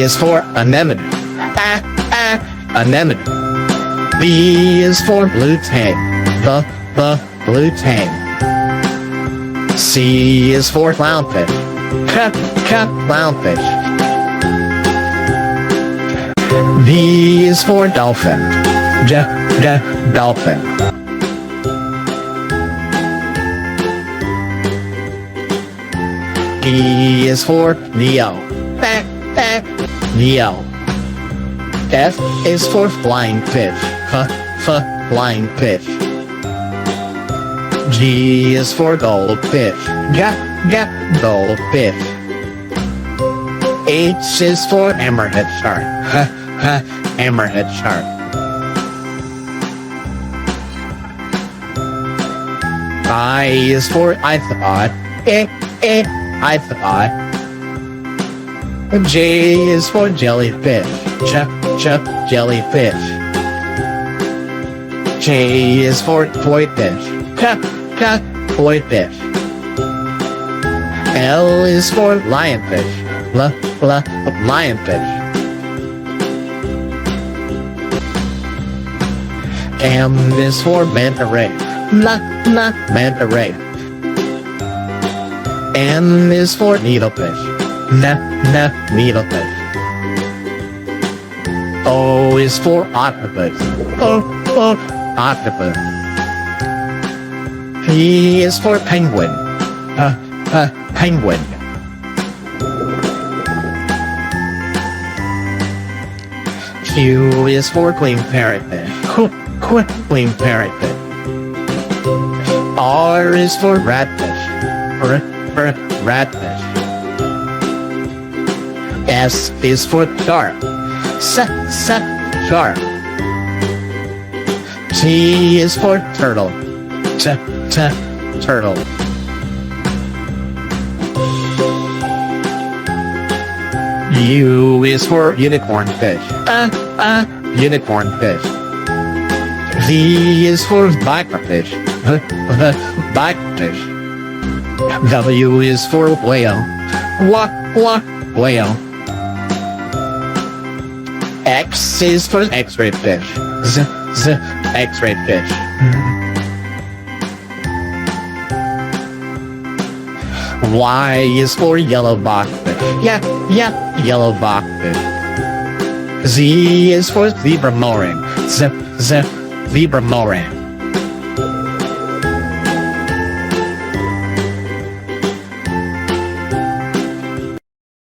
is for anemone. Anemone. B is for blue tang. The blue tang. C is for clownfish. Clownfish. D is for dolphin. Dolphin. E is for Neo. Neo. F is for flying fish. Flying fish. G is for goldfish. Goldfish. H is for hammerhead shark. Hammerhead shark. I is for iPod. iPod. J is for jellyfish. Jellyfish. J is for koi fish. Koi fish. L is for lionfish. Lionfish. M is for manta ray. Manta ray. N is for needlefish. Needlefish. O is for octopus. Octopus. P is for penguin. Penguin. Q is for queen parrotfish. Queen parrotfish. R is for ratfish. Ratfish. S is for shark. Shark. T is for turtle. Turtle. U is for unicorn fish. Unicorn fish. V is for viperfish. Viperfish. W is for whale. Whale. X is for X-ray fish. X-ray fish. Y is for yellow boxfish. Yellow boxfish. Z is for zebra mooring. Zebra mooring.